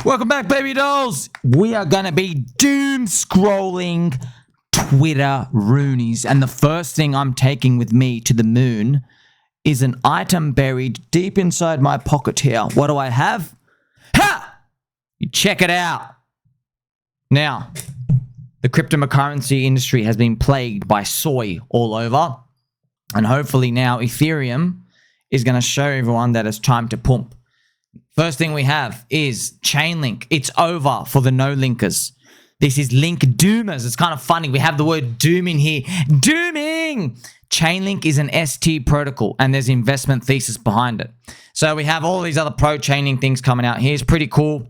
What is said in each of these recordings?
Welcome back, baby dolls. We are going to be doom scrolling Twitter Roonies. And the first thing I'm taking with me to the moon is an item buried deep inside my pocket here. What do I have? Ha! You check it out. Now, the cryptocurrency industry has been plagued by SOY all over. And hopefully now Ethereum is going to show everyone that it's time to pump. First thing we have is ChainLink. It's over for the no-linkers. This is link doomers. It's kind of funny. We have the word doom in here. Dooming! ChainLink is an ST protocol, and there's investment thesis behind it. So we have all these other pro-chaining things coming out here. It's pretty cool.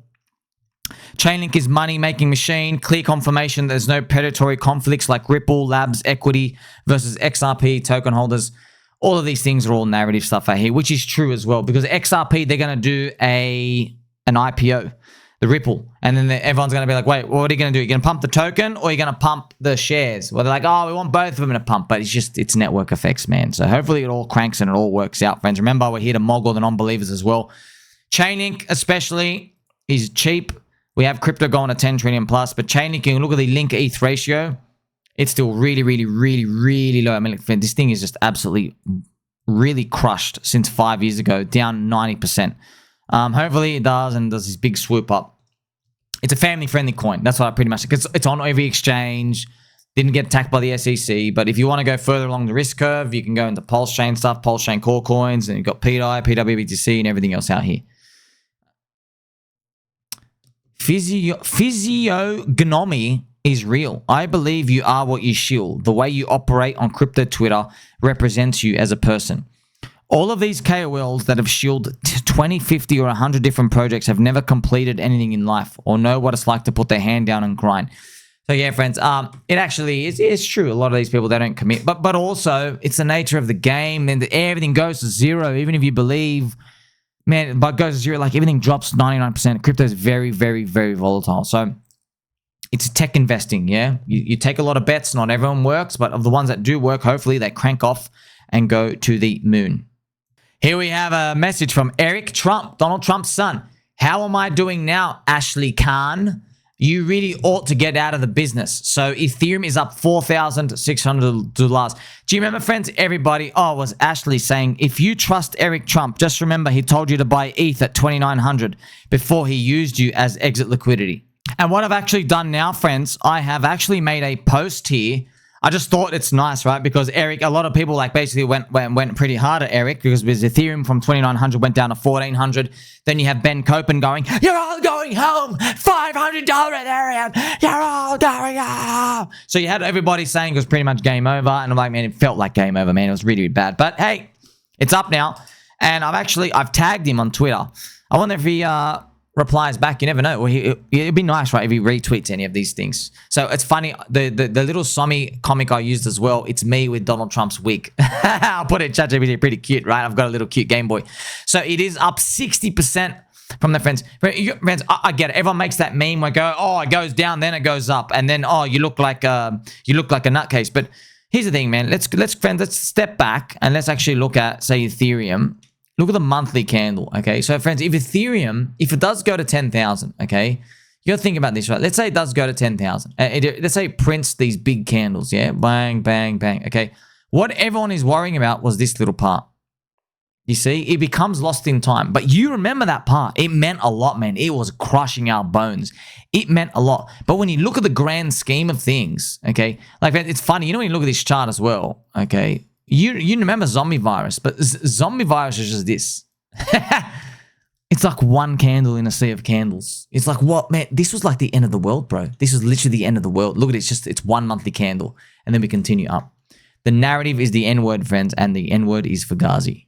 ChainLink is money-making machine. Clear confirmation there's no predatory conflicts like Ripple, Labs, Equity versus XRP token holders. All of these things are all narrative stuff out here, which is true as well, because XRP, they're going to do an IPO, the Ripple, and then everyone's going to be like, wait, what are you going to do? You're going to pump the token or you're going to pump the shares? Well, they're like, oh, we want both of them to pump, but it's network effects, man. So hopefully it all cranks and it all works out, friends. Remember, we're here to moggle the non-believers as well. ChainLink especially is cheap. We have crypto going to 10 trillion plus, but ChainLink, you can look at the LINK-ETH ratio. It's still really, really, really, really low. I mean, this thing is just absolutely really crushed since 5 years ago, down 90%. Hopefully it does and does this big swoop up. It's a family-friendly coin. That's what I pretty much think. It's on every exchange. Didn't get attacked by the SEC. But if you want to go further along the risk curve, you can go into PulseChain stuff, PulseChain core coins, and you've got pDAI, PWBTC, and everything else out here. Physiognomy is real. I believe you are what you shield. The way you operate on crypto Twitter represents you as a person. All of these KOLs that have shielded 20, 50, or 100 different projects have never completed anything in life or know what it's like to put their hand down and grind. So yeah, friends, it actually is true. A lot of these people, they don't commit. But also, it's the nature of the game, and everything goes to zero. Even if you believe, man, but goes to zero, like everything drops 99%. Crypto is very, very, very volatile. So it's tech investing, yeah? You take a lot of bets. Not everyone works, but of the ones that do work, hopefully they crank off and go to the moon. Here we have a message from Eric Trump, Donald Trump's son. How am I doing now, Ashley Khan? You really ought to get out of the business. So Ethereum is up $4,600. Do you remember, friends, everybody, was Ashley saying, if you trust Eric Trump, just remember he told you to buy ETH at 2,900 before he used you as exit liquidity. And what I've actually done now, friends, I have actually made a post here. I just thought it's nice, right? Because Eric, a lot of people like basically went pretty hard at Eric because with Ethereum from 2,900 went down to 1,400. Then you have Ben Copen going, you're all going home, $500 Ethereum, you're all going home. So you had everybody saying it was pretty much game over. And I'm like, man, it felt like game over, man. It was really, really bad. But hey, it's up now. And I've tagged him on Twitter. I wonder if he replies back. You never know. Well, it'd be nice, right, if he retweets any of these things. So it's funny, the little Somi comic I used as well, it's me with Donald Trump's wig. I'll put it in ChatGPT, pretty cute, right? I've got a little cute Game Boy. So it is up 60% from the friends. Friends, I get it. Everyone makes that meme where it goes down, then it goes up, and then you look like a nutcase. But here's the thing, man. Let's step back and let's actually look at, say, Ethereum. Look at the monthly candle, okay? So, friends, if Ethereum, if it does go to 10,000, okay? You got to think about this, right? Let's say it does go to 10,000. Let's say it prints these big candles, yeah? Bang, bang, bang, okay? What everyone is worrying about was this little part. You see? It becomes lost in time. But you remember that part. It meant a lot, man. It was crushing our bones. It meant a lot. But when you look at the grand scheme of things, okay? Like, it's funny. You know when you look at this chart as well, okay? You remember zombie virus, but zombie virus is just this. It's like one candle in a sea of candles. It's like, what, man? This was like the end of the world, bro. This was literally the end of the world. Look at it. It's one monthly candle. And then we continue up. The narrative is the N-word, friends, and the N-word is Fugazi.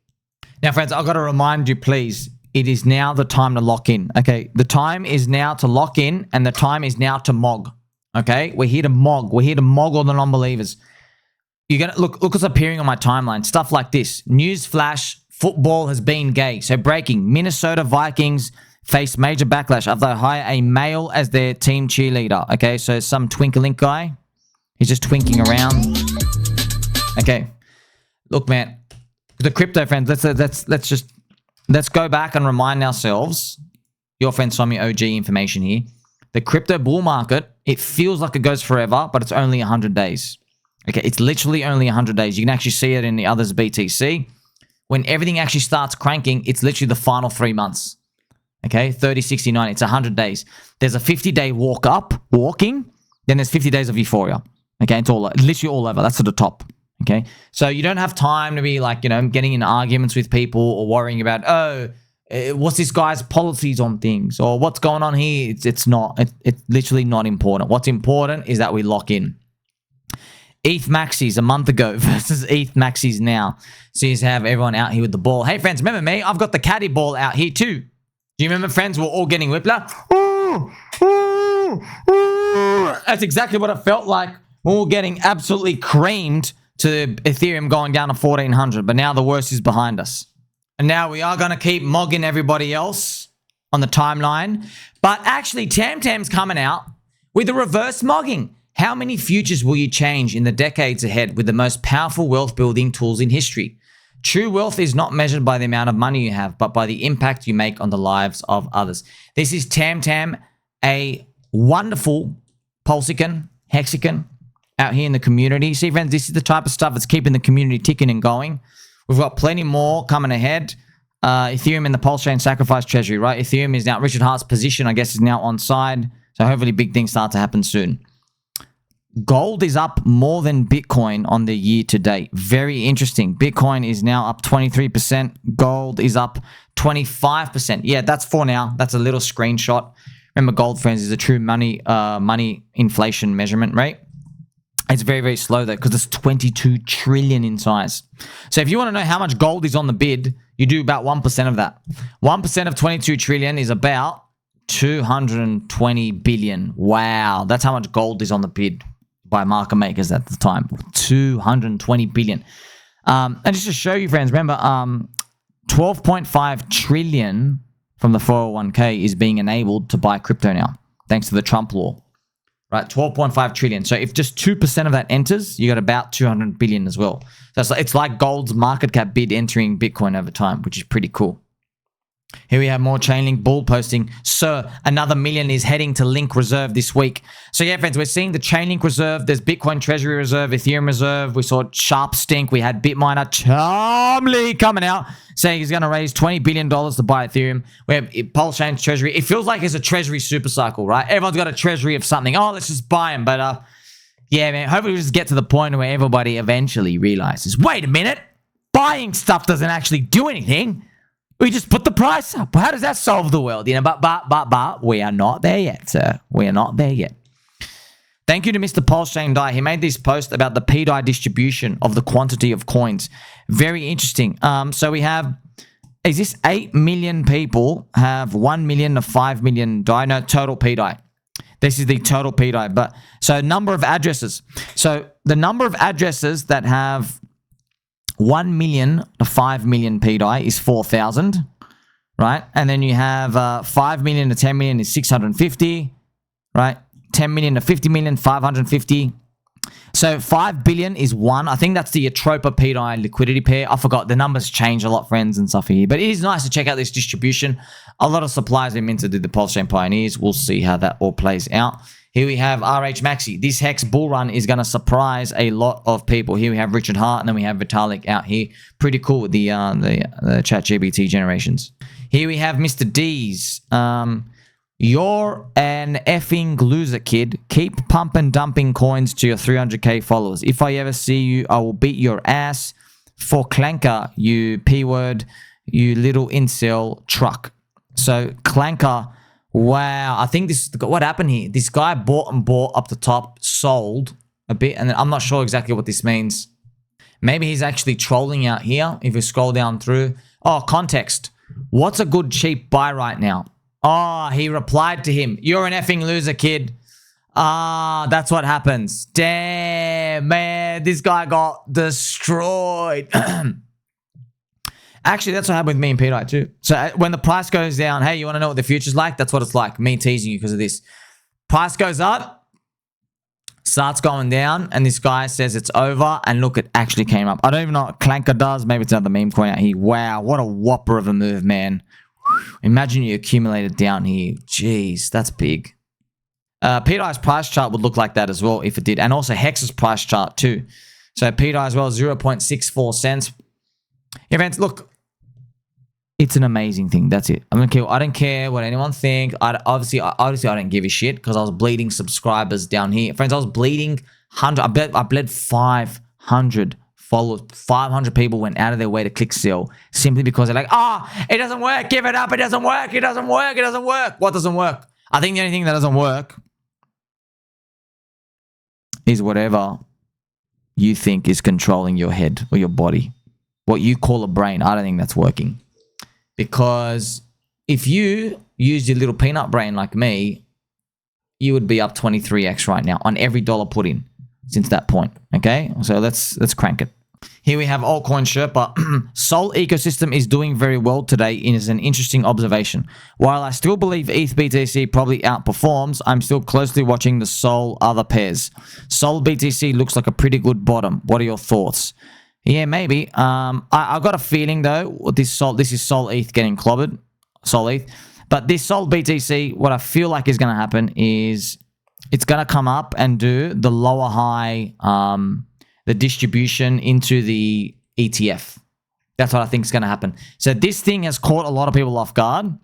Now, friends, I've got to remind you, please, it is now the time to lock in, okay? The time is now to lock in, and the time is now to mog, okay? We're here to mog. We're here to mog all the non-believers. You're gonna look what's appearing on my timeline. Stuff like this. News flash, football has been gay. So breaking, Minnesota Vikings face major backlash after they hire a male as their team cheerleader. Okay, so some twinkle-link guy. He's just twinking around. Okay. Look, man. The crypto friends, let's go back and remind ourselves Your friend Somi OG information here. The crypto bull market, it feels like it goes forever, but it's only 100 days. Okay, it's literally only 100 days. You can actually see it in the others BTC. When everything actually starts cranking, it's literally the final 3 months. Okay, 30, 60, 90. It's 100 days. There's a 50-day walking. Then there's 50 days of euphoria. Okay, it's all literally all over. That's to the top. Okay, so you don't have time to be like, getting in arguments with people or worrying about, what's this guy's policies on things or what's going on here. It's literally not important. What's important is that we lock in. ETH maxis a month ago versus ETH maxis now. So you have everyone out here with the ball. Hey friends, remember me? I've got the caddy ball out here too. Do you remember, friends? We're all getting whiplash. That's exactly what it felt like when we were getting absolutely creamed to Ethereum going down to 1400. But now the worst is behind us. And now we are going to keep mogging everybody else on the timeline. But actually, TamTam's coming out with a reverse mogging. How many futures will you change in the decades ahead with the most powerful wealth building tools in history? True wealth is not measured by the amount of money you have, but by the impact you make on the lives of others. This is TamTam, a wonderful PulseChain, hexagon out here in the community. See, friends, this is the type of stuff that's keeping the community ticking and going. We've got plenty more coming ahead. Ethereum in the PulseChain sacrifice treasury, right? Ethereum is now, Richard Hart's position, I guess, is now on side. So hopefully big things start to happen soon. Gold is up more than Bitcoin on the year to date. Very interesting. Bitcoin is now up 23%. Gold is up 25%. Yeah, that's for now. That's a little screenshot. Remember, gold, friends, is a true money inflation measurement rate. It's very, very slow, though, because it's 22 trillion in size. So if you want to know how much gold is on the bid, you do about 1% of that. 1% of 22 trillion is about 220 billion. Wow. That's how much gold is on the bid by market makers at the time. 220 billion. And just to show you, friends, remember, 12.5 trillion from the 401k is being enabled to buy crypto now, thanks to the Trump law. Right, 12.5 trillion. So if just 2% of that enters, you got about 200 billion as well. So it's like gold's market cap bid entering Bitcoin over time, which is pretty cool. Here we have more ChainLink bull posting. Sir, another million is heading to Link Reserve this week. So yeah, friends, we're seeing the ChainLink Reserve. There's Bitcoin Treasury Reserve, Ethereum Reserve. We saw Sharp Stink. We had Bitminer Charmly coming out saying he's going to raise $20 billion to buy Ethereum. We have PulseChain Treasury. It feels like it's a Treasury super cycle, right? Everyone's got a Treasury of something. Oh, let's just buy them. But yeah, man, hopefully we just get to the point where everybody eventually realizes, wait a minute, buying stuff doesn't actually do anything. We just put the price up. How does that solve the world? But we are not there yet, sir. We are not there yet. Thank you to Mr. PulseChain Dai. He made this post about the pDAI distribution of the quantity of coins. Very interesting. So we have, is this 8 million people have 1 million to 5 million DAI? No, total pDAI. This is the total pDAI. But so number of addresses. So the number of addresses that have 1 million to 5 million pDAI is 4,000, right? And then you have 5 million to 10 million is 650, right? 10 million to 50 million, 550. So 5 billion is one. I think that's the Atropa pDAI liquidity pair. I forgot. The numbers change a lot, friends, and stuff here. But it is nice to check out this distribution. A lot of suppliers are meant to do the PulseChain Pioneers. We'll see how that all plays out. Here we have RH Maxi. This Hex bull run is going to surprise a lot of people. Here we have Richard Hart, and then we have Vitalik out here. Pretty cool with the ChatGPT generations. Here we have Mr. D's. You're an effing loser, kid. Keep pumping dumping coins to your 300k followers. If I ever see you, I will beat your ass. For Clanker, you P-word, you little incel truck. So Clanker... Wow, I think this, what happened here? This guy bought and bought up the top, sold a bit, and then I'm not sure exactly what this means. Maybe he's actually trolling out here. If we scroll down through. Oh, context. What's a good cheap buy right now? Oh, he replied to him. You're an effing loser, kid. Ah, that's what happens. Damn, man, this guy got destroyed. Actually, that's what happened with me and pDAI too. So when the price goes down, hey, you want to know what the future's like? That's what it's like. Me teasing you because of this. Price goes up, starts going down, and this guy says it's over, and look, it actually came up. I don't even know what Clanker does. Maybe it's another meme coin out here. Wow, what a whopper of a move, man. Imagine you accumulated down here. Jeez, that's big. pDAI's price chart would look like that as well if it did. And also Hex's price chart too. So pDAI as well, 0.64 cents. Yeah, friends, look, it's an amazing thing. That's it. I don't care what anyone think. Obviously, I don't give a shit because I was bleeding subscribers down here. Friends, I was bleeding 100. I bled 500 followers. 500 people went out of their way to click sell simply because they're like, it doesn't work. Give it up. It doesn't work. It doesn't work. It doesn't work. What doesn't work? I think the only thing that doesn't work is whatever you think is controlling your head or your body. What you call a brain. I don't think that's working. Because if you used your little peanut brain like me, you would be up 23x right now on every dollar put in since that point. Okay, so let's crank it. Here we have altcoin Sherpa. Sol ecosystem is doing very well today. It is an interesting observation. While I still believe ETH BTC probably outperforms, I'm still closely watching the Sol other pairs. Sol BTC looks like a pretty good bottom. What are your thoughts? Yeah, maybe. I got a feeling though, this is Sol ETH getting clobbered. Sol ETH. But this Sol BTC, what I feel like is going to happen is it's going to come up and do the lower high, the distribution into the ETF. That's what I think is going to happen. So this thing has caught a lot of people off guard.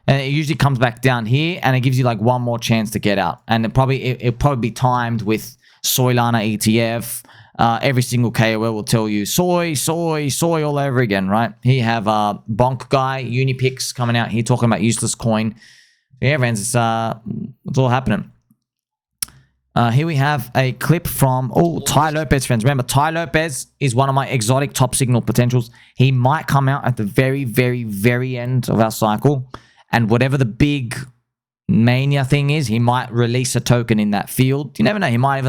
And it usually comes back down here and it gives you like one more chance to get out. And it'll probably be timed with Soylana ETF. Every single KOL will tell you soy all over again, right? Here you have Bonk Guy, Unipix coming out here talking about useless coin. Yeah, friends, it's all happening. Here we have a clip from Tai Lopez, friends. Remember, Tai Lopez is one of my exotic top signal potentials. He might come out at the very, very, very end of our cycle, and whatever the big mania thing is, he might release a token in that field. You never know. He might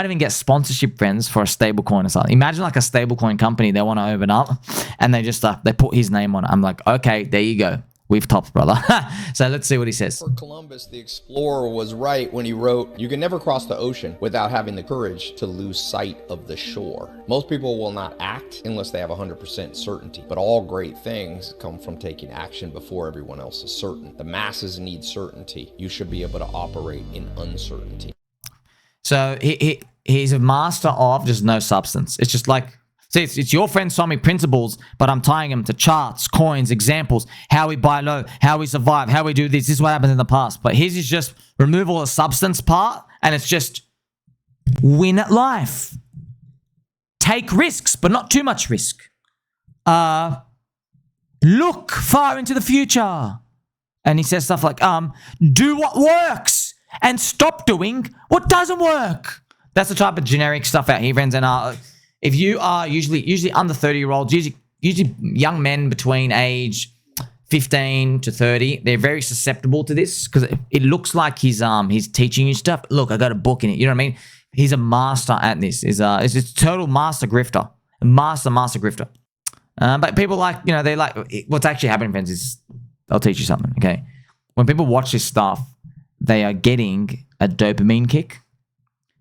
even get sponsorship, friends, for a stablecoin or something. Imagine like a stablecoin company they want to open up, and they just they put his name on it. I'm like, okay, there you go. We've topped, brother. So let's see what he says. For Columbus, the explorer was right when he wrote, "You can never cross the ocean without having the courage to lose sight of the shore." Most people will not act unless they have 100% certainty, but all great things come from taking action before everyone else is certain. The masses need certainty. You should be able to operate in uncertainty. So he's a master of just no substance. It's just like, see, it's your friend Normie principles, but I'm tying them to charts, coins, examples, how we buy low, how we survive, how we do this. This is what happened in the past. But his is just remove all the substance part, and it's just win at life. Take risks, but not too much risk. Look far into the future. And he says stuff like, do what works and stop doing what doesn't work. That's the type of generic stuff out here, friends. And if you are usually under 30-year-olds, usually young men between age 15 to 30, they're very susceptible to this because it looks like he's teaching you stuff. Look, I got a book in it. You know what I mean? He's a master at this. He's a total master grifter. Master grifter. But people like, they like, what's actually happening, friends, is I'll teach you something, okay? When people watch this stuff, they are getting a dopamine kick.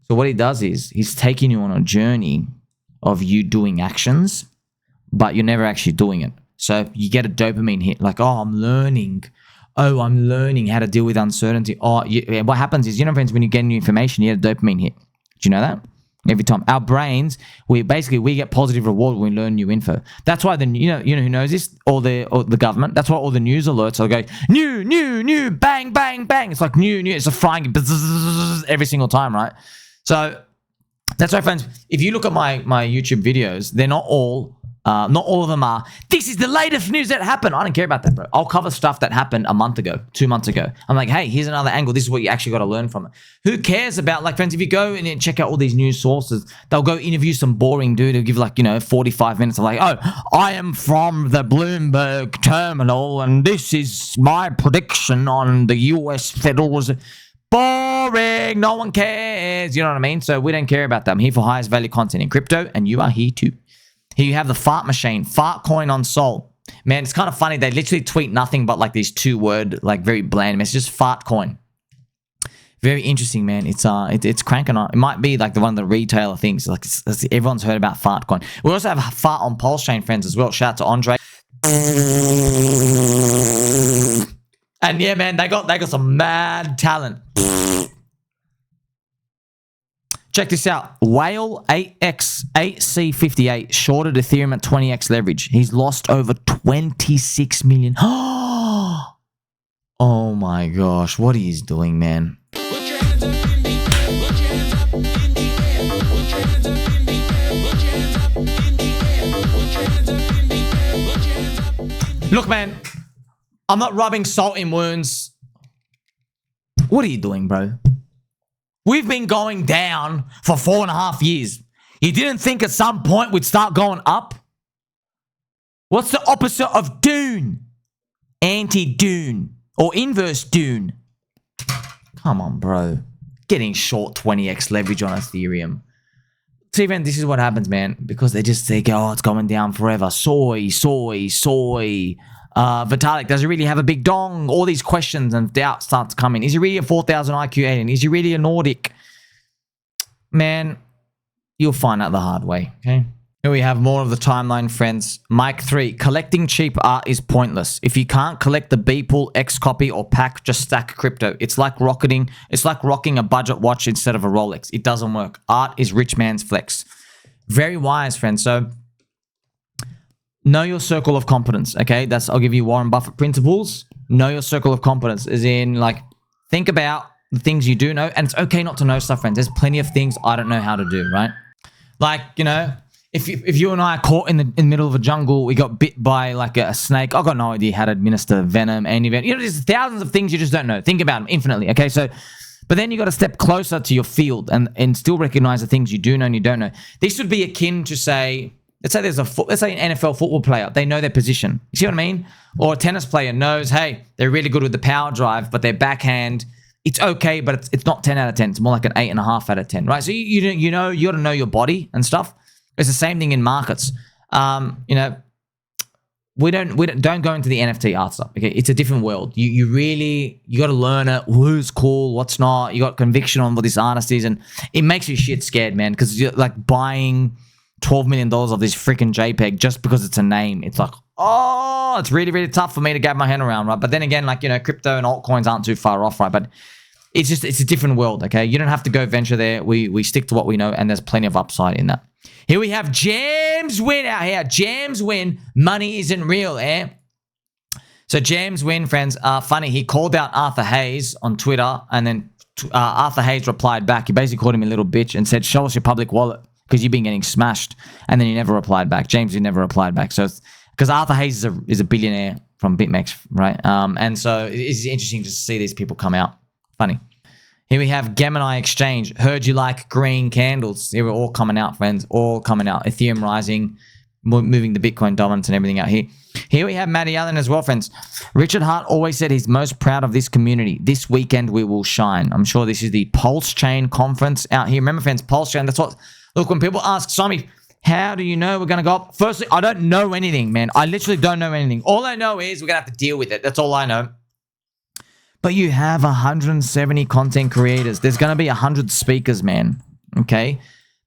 So what he does is he's taking you on a journey of you doing actions, but you're never actually doing it. So you get a dopamine hit, like, I'm learning how to deal with uncertainty. What happens is, friends, when you get new information, you get a dopamine hit. Do you know that? Every time. Our brains, we get positive reward when we learn new info. That's why you know who knows this? All the government. That's why all the news alerts are going, new, bang, bang, bang. It's like new. It's a frying every single time, right? So that's right, friends. If you look at my YouTube videos, they're not all of them are, this is the latest news that happened. I don't care about that, bro. I'll cover stuff that happened a month ago, 2 months ago. I'm like, hey, here's another angle. This is what you actually got to learn from it. Who cares about, like, friends, if you go and check out all these news sources, they'll go interview some boring dude who'll give 45 minutes of like, I am from the Bloomberg terminal and this is my prediction on the US Federal Reserve. Boring. No one cares. You know what I mean? So we don't care about that. I'm here for highest value content in crypto, and you are here too. Here you have the fart machine, fart coin on Sol. Man, it's kind of funny. They literally tweet nothing but like these 2-word, like very bland messages. Fart coin. Very interesting, man. It's cranking on. It might be like one of the retailer things. Like everyone's heard about fart coin. We also have fart on PulseChain, friends, as well. Shout out to Andre. And yeah, man, they got some mad talent. Check this out. Whale 8C58 shorted Ethereum at 20x leverage. He's lost over 26 million. Oh my gosh, what he's doing, man. Look, man, I'm not rubbing salt in wounds. What are you doing, bro? We've been going down for 4.5 years. You didn't think at some point we'd start going up? What's the opposite of Dune? Anti-Dune. Or inverse Dune. Come on, bro. Getting short 20x leverage on Ethereum. See, man, this is what happens, man. Because they go, oh, it's going down forever. Soy. Vitalik, does he really have a big dong? All these questions and doubts start to come in. Is he really a 4,000 IQ alien? Is he really a Nordic? Man, you'll find out the hard way, okay? Here we have more of the timeline, friends. Mike 3, collecting cheap art is pointless. If you can't collect the Beeple, X-Copy, or pack, just stack crypto. It's like rocking a budget watch instead of a Rolex. It doesn't work. Art is rich man's flex. Very wise, friends. So, know your circle of competence, okay? I'll give you Warren Buffett principles. Know your circle of competence, as in, like, think about the things you do know, and it's okay not to know stuff, friends. There's plenty of things I don't know how to do, right? Like, you know, if you and I are caught in the middle of a jungle, we got bit by like a snake, I've got no idea how to administer venom, anti-venom. You know, there's thousands of things you just don't know. Think about them infinitely, okay? So, but then you got to step closer to your field and still recognize the things you do know and you don't know. This would be akin to say, let's say an NFL football player. They know their position. You see what I mean? Or a tennis player knows, hey, they're really good with the power drive, but their backhand, it's okay, but it's not 10 out of 10. It's more like an 8.5 out of 10, right? So you got to know your body and stuff. It's the same thing in markets. You know, we don't go into the NFT art stuff. Okay, it's a different world. You got to learn it. Who's cool? What's not? You got conviction on what this artist is, and it makes you shit scared, man. Because you're like buying $12 million of this freaking JPEG just because it's a name. It's like, oh, it's really, really tough for me to get my head around, right? But then again, like, you know, crypto and altcoins aren't too far off, right? But it's a different world, okay? You don't have to go venture there. We stick to what we know, and there's plenty of upside in that. Here we have James Wynn out here. James Wynn, money isn't real, eh? So James Wynn, friends, funny, he called out Arthur Hayes on Twitter, and then Arthur Hayes replied back. He basically called him a little bitch and said, show us your public wallet because you've been getting smashed. And then he never replied back. James Wynn never replied back. So because Arthur Hayes is a billionaire from BitMEX, right? And so it's interesting to see these people come out. Funny. Here we have Gemini Exchange. Heard you like green candles. They were all coming out, friends. All coming out. Ethereum rising, moving the Bitcoin dominance and everything out here. Here we have Matty Allin as well, friends. Richard Hart always said he's most proud of this community. This weekend we will shine. I'm sure this is the PulseChain conference out here. Remember, friends, PulseChain, that's what... Look, when people ask, Somi, how do you know we're going to go up? Firstly, I don't know anything, man. I literally don't know anything. All I know is we're going to have to deal with it. That's all I know. But you have 170 content creators. There's going to be 100 speakers, man. Okay?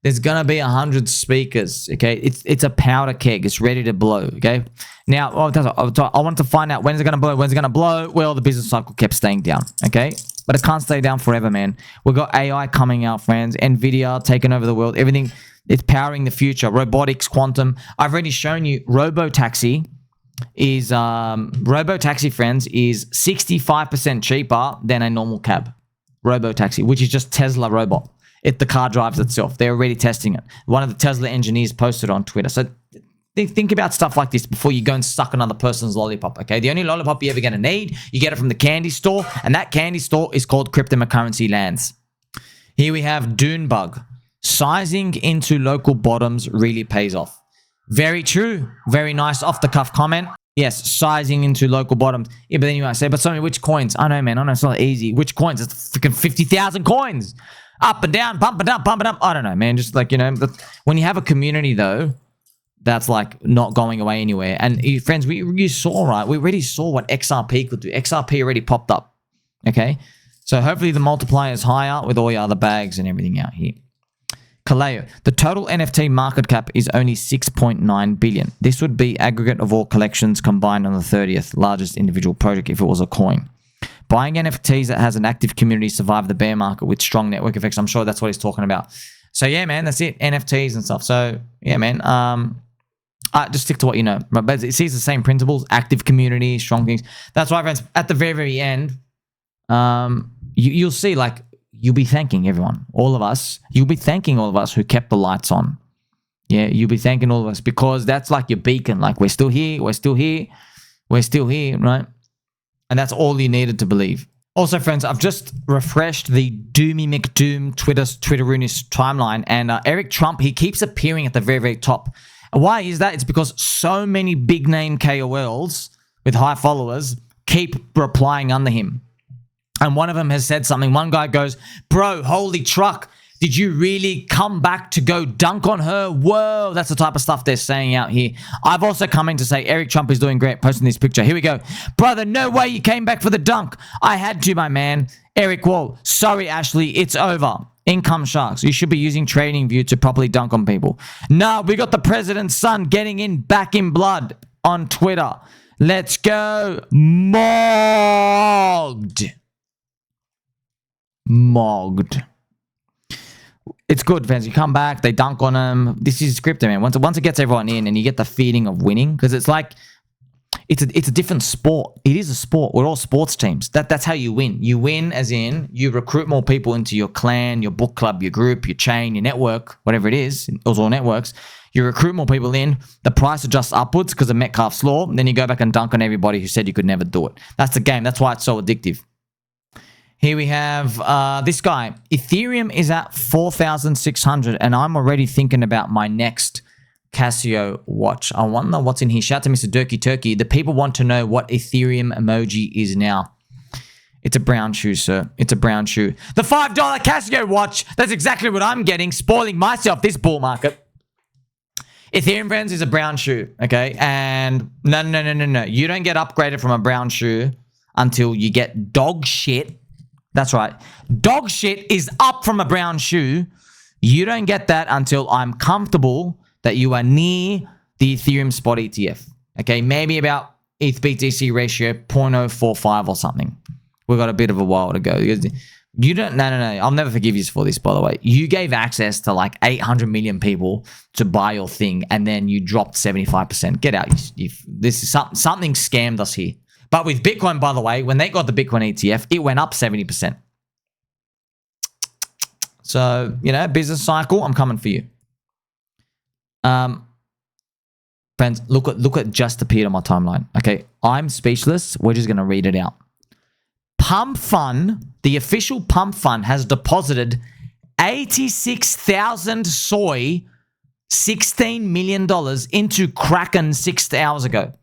There's going to be 100 speakers. Okay? It's a powder keg. It's ready to blow. Okay? Now, I want to find out when's it going to blow. When's it going to blow? Well, the business cycle kept staying down. Okay? But it can't stay down forever, man. We've got AI coming out, friends. NVIDIA taking over the world. Everything. It's powering the future. Robotics, quantum. I've already shown you Robotaxi. Robotaxi, friends, is 65% cheaper than a normal cab. Robotaxi, which is just Tesla robot. The car drives itself. They're already testing it. One of the Tesla engineers posted on Twitter. So think about stuff like this before you go and suck another person's lollipop, okay? The only lollipop you're ever going to need, you get it from the candy store, and that candy store is called Cryptocurrency Lands. Here we have Dunebug. Sizing into local bottoms really pays off. Very true. Very nice off-the-cuff comment. Yes, sizing into local bottoms. Yeah, but then you might say, but so many, which coins? I know, man. I know it's not easy. Which coins? It's freaking 50,000 coins. Up and down, bump it up, bump it up. I don't know, man. Just like, you know, when you have a community, though, that's like not going away anywhere. And friends, you saw, right? We already saw what XRP could do. XRP already popped up. Okay? So hopefully the multiplier is higher with all your other bags and everything out here. Kaleo, the total NFT market cap is only 6.9 billion. This would be aggregate of all collections combined on the 30th largest individual project if it was a coin. Buying NFTs that has an active community survive the bear market with strong network effects. I'm sure that's what he's talking about. So yeah, man, that's it. NFTs and stuff. So yeah, man, just stick to what you know. But it sees the same principles, active community, strong things. That's why, friends, at the very, very end, you'll see, like, you'll be thanking everyone, all of us. You'll be thanking all of us who kept the lights on. Yeah, you'll be thanking all of us because that's like your beacon. Like, we're still here, we're still here, we're still here, right? And that's all you needed to believe. Also, friends, I've just refreshed the Doomy McDoom Twitteroonis timeline, and Eric Trump, he keeps appearing at the very, very top. Why is that? It's because so many big name KOLs with high followers keep replying under him. And one of them has said something. One guy goes, bro, holy truck. Did you really come back to go dunk on her? Whoa, that's the type of stuff they're saying out here. I've also come in to say Eric Trump is doing great, posting this picture. Here we go. Brother, no way you came back for the dunk. I had to, my man. Eric Wall, sorry, Ashley, it's over. Income sharks. You should be using TradingView to properly dunk on people. Nah, we got the president's son getting in back in blood on Twitter. Let's go. Mogged. It's good, fans. You come back, they dunk on them. This is scripted, man. Once it gets everyone in and you get the feeling of winning, because it's like, it's a different sport. It is a sport. We're all sports teams. That's how you win. You win as in you recruit more people into your clan, your book club, your group, your chain, your network, whatever it is. Those all networks. You recruit more people in. The price adjusts upwards because of Metcalfe's law. And then you go back and dunk on everybody who said you could never do it. That's the game. That's why it's so addictive. Here we have this guy. Ethereum is at 4,600, and I'm already thinking about my next Casio watch. I wonder what's in here. Shout out to Mr. Durkey Turkey. The people want to know what Ethereum emoji is now. It's a brown shoe, sir. It's a brown shoe. The $5 Casio watch. That's exactly what I'm getting. Spoiling myself this bull market. Ethereum, friends, is a brown shoe, okay? And no. You don't get upgraded from a brown shoe until you get dog shit. That's right. Dog shit is up from a brown shoe. You don't get that until I'm comfortable that you are near the Ethereum spot ETF. Okay, maybe about ETH BTC ratio 0.045 or something. We've got a bit of a while to go. You don't, no. I'll never forgive you for this, by the way. You gave access to like 800 million people to buy your thing, and then you dropped 75%. Get out. This is something scammed us here. But with Bitcoin, by the way, when they got the Bitcoin ETF, it went up 70%. So, business cycle, I'm coming for you. Friends, look at just appeared on my timeline. Okay, I'm speechless. We're just going to read it out. PumPFun, the official PumPFun, has deposited 86,000 SOY, $16 million into Kraken 6 hours ago.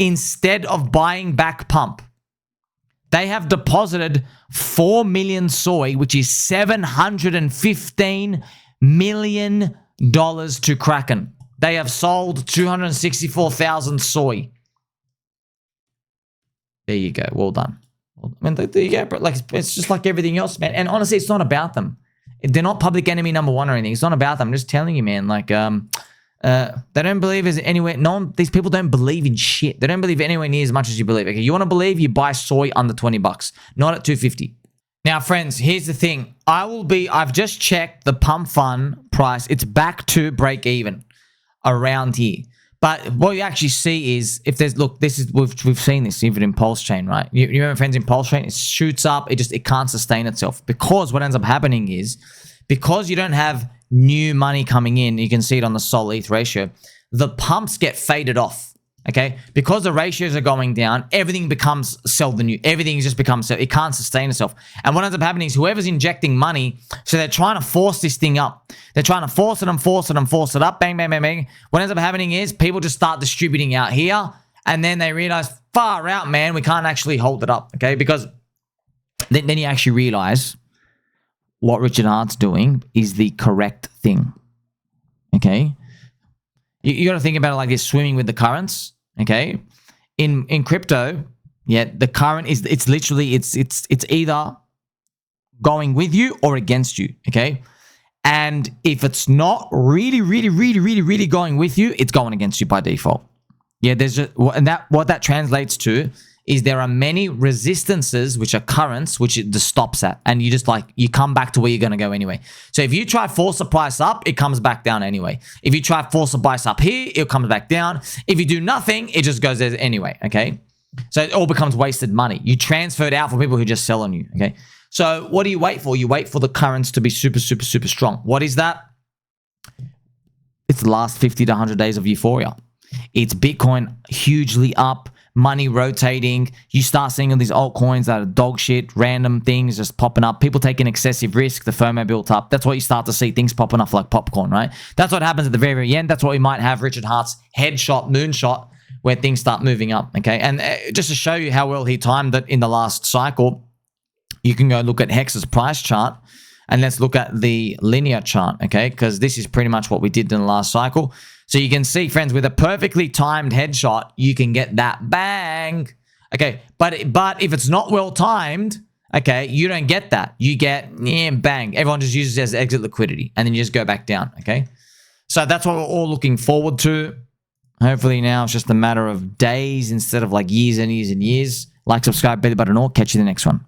Instead of buying back Pump, they have deposited 4 million SOY, which is $715 million to Kraken. They have sold 264,000 SOY. There you go. Well done. I mean, there you go, bro. Like, it's just like everything else, man. And honestly, it's not about them. They're not public enemy number one or anything. It's not about them. I'm just telling you, man. Like, they don't believe there's anywhere. These people don't believe in shit. They don't believe anywhere near as much as you believe. Okay, you want to believe, you buy soy under $20, not at $250. Now, friends, here's the thing. I've just checked the PumPFun price. It's back to break even around here. But what you actually see is, if there's, look, this is, we've seen this even in PulseChain, right? You remember, friends, in PulseChain, it shoots up. It can't sustain itself, because what ends up happening is, because you don't have new money coming in, you can see it on the SOL ETH ratio, the pumps get faded off, okay? Because the ratios are going down, everything becomes sell the new. Everything just becomes sell. It can't sustain itself. And what ends up happening is whoever's injecting money, so they're trying to force this thing up. They're trying to force it up. Bang, bang, bang, bang. What ends up happening is people just start distributing out here, and then they realize, far out, man, we can't actually hold it up, okay? Because then you actually realize what Richard Hart's doing is the correct thing, okay? You got to think about it like this, swimming with the currents, okay? In crypto, yeah, the current is, it's literally, it's either going with you or against you, okay? And if it's not really going with you, it's going against you by default. Yeah, there's just, and what that translates to is there are many resistances, which are currents, which it just stops at. And you just you come back to where you're going to go anyway. So if you try force the price up, it comes back down anyway. If you try force the price up here, it comes back down. If you do nothing, it just goes there anyway, okay? So it all becomes wasted money. You transfer it out for people who just sell on you, okay? So what do you wait for? You wait for the currents to be super strong. What is that? It's the last 50 to 100 days of euphoria. It's Bitcoin hugely up, money rotating. You start seeing all these altcoins that are dog shit, random things just popping up. People taking excessive risk. The FOMO built up. That's what you start to see, things popping off like popcorn, right? That's what happens at the very end. That's what we might have Richard Hart's headshot, moonshot, where things start moving up, okay? And just to show you how well he timed it in the last cycle, you can go look at Hex's price chart, and let's look at the linear chart, okay? Because this is pretty much what we did in the last cycle. So you can see, friends, with a perfectly timed headshot, you can get that bang, okay? But if it's not well timed, okay, you don't get that. You get bang. Everyone just uses it as exit liquidity, and then you just go back down, okay? So that's what we're all looking forward to. Hopefully now it's just a matter of days instead of like years and years and years. Like, subscribe, bell button, or catch you in the next one.